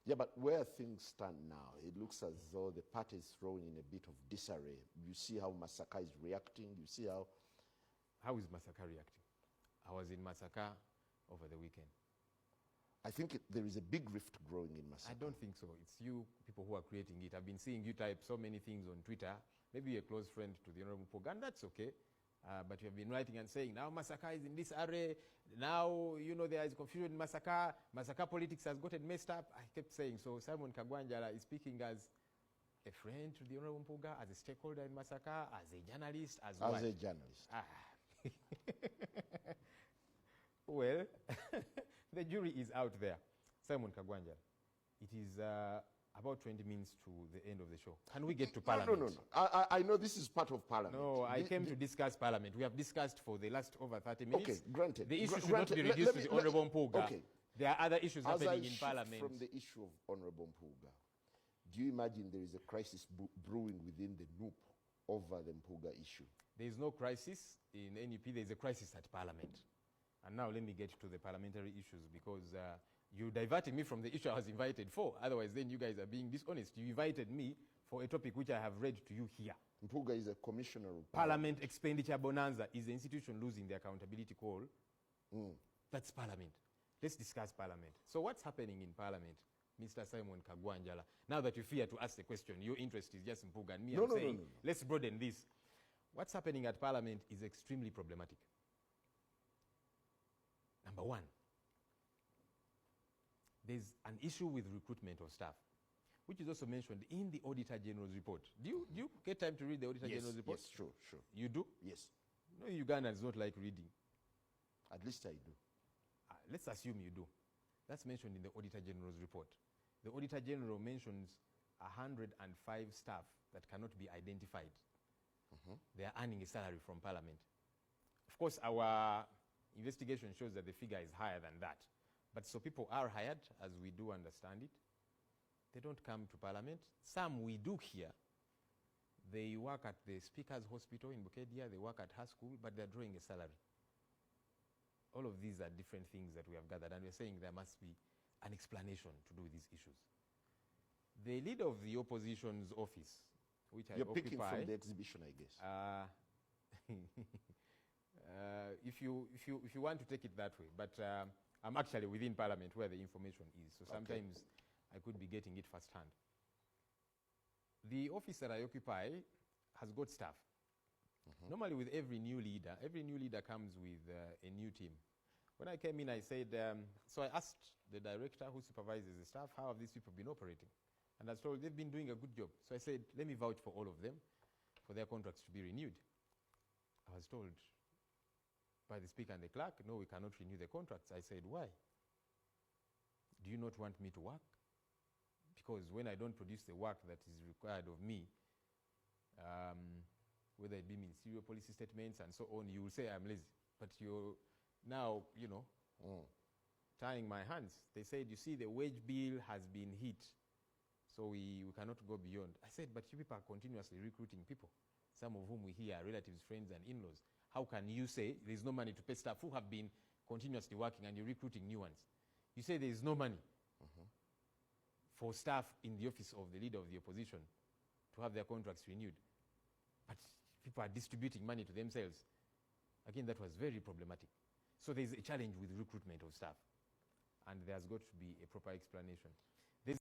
Yeah, but where things stand now, it looks as though the party is thrown in a bit of disarray. You see how Masaka is reacting. You see how... How is Masaka reacting? I was in Masaka over the weekend. I think there is a big rift growing in Masaka. I don't think so. It's you people who are creating it. I've been seeing you type so many things on Twitter. Maybe you're a close friend to the Honorable Pogan, that's okay. But you have been writing and saying, now Masaka is in this array. Now, you know, there is confusion in Masaka. Masaka politics has gotten messed up. I kept saying, so Simon Kagwanjala is speaking as a friend to the Honorable Mpuga, as a stakeholder in Masaka, as a journalist, as what? As a journalist. Well, the jury is out there. Simon Kagwanjala, it is about 20 minutes to the end of the show. Can we get to Parliament? No. I know this is part of Parliament. No, I came to discuss Parliament. We have discussed for the last over 30 minutes. Okay, granted. The issue should not be reduced to the Honourable Mpuga. Okay. There are other issues happening in Parliament. From the issue of Honourable Mpuga, do you imagine there is a crisis brewing within the NUP over the Mpuga issue? There is no crisis in NUP. There is a crisis at Parliament. And now let me get to the parliamentary issues, because you diverted me from the issue I was invited for. Otherwise, then you guys are being dishonest. You invited me for a topic which I have read to you here. Mpuga is a commissioner of Parliament expenditure bonanza is the institution losing the accountability call. That's Parliament. Let's discuss Parliament. So what's happening in Parliament, Mr. Simon Kagwanjala? Now that you fear to ask the question, your interest is just Mpuga, and me, I'm saying, let's broaden this. What's happening at Parliament is extremely problematic. Number one, there's an issue with recruitment of staff, which is also mentioned in the Auditor General's report. Do you get time to read the Auditor General's report? Yes, sure. You do? Yes. No, Ugandans don't like reading. At least I do. Let's assume you do. That's mentioned in the Auditor General's report. The Auditor General mentions 105 staff that cannot be identified. They are earning a salary from Parliament. Of course, our investigation shows that the figure is higher than that. But so people are hired, as we do understand it. They don't come to Parliament. Some we do here. They work at the Speaker's Hospital in Bukedia, they work at her school, but they're drawing a salary. All of these are different things that we have gathered, and we're saying there must be an explanation to do with these issues. The leader of the opposition's office, which I occupy... You're picking from the exhibition, I guess. If you want to take it that way, but I'm actually within Parliament where the information is, so sometimes I could be getting it firsthand. The office that I occupy has got staff. Normally with every new leader comes with a new team. When I came in, I said, so I asked the director who supervises the staff, how have these people been operating? And I was told they've been doing a good job. So I said, let me vouch for all of them, for their contracts to be renewed. I was told by the Speaker and the clerk, no, we cannot renew the contracts. I said, why? Do you not want me to work? Because when I don't produce the work that is required of me, whether it be ministerial policy statements and so on, you will say I'm lazy. But you're now, you know, tying my hands. They said, you see, the wage bill has been hit, so we cannot go beyond. I said, but you people are continuously recruiting people, some of whom we hear are relatives, friends, and in-laws. How can you say there's no money to pay staff who have been continuously working and you're recruiting new ones? You say there's no money for staff in the office of the leader of the opposition to have their contracts renewed, but people are distributing money to themselves. Again, that was very problematic. So there's a challenge with recruitment of staff, and there's got to be a proper explanation.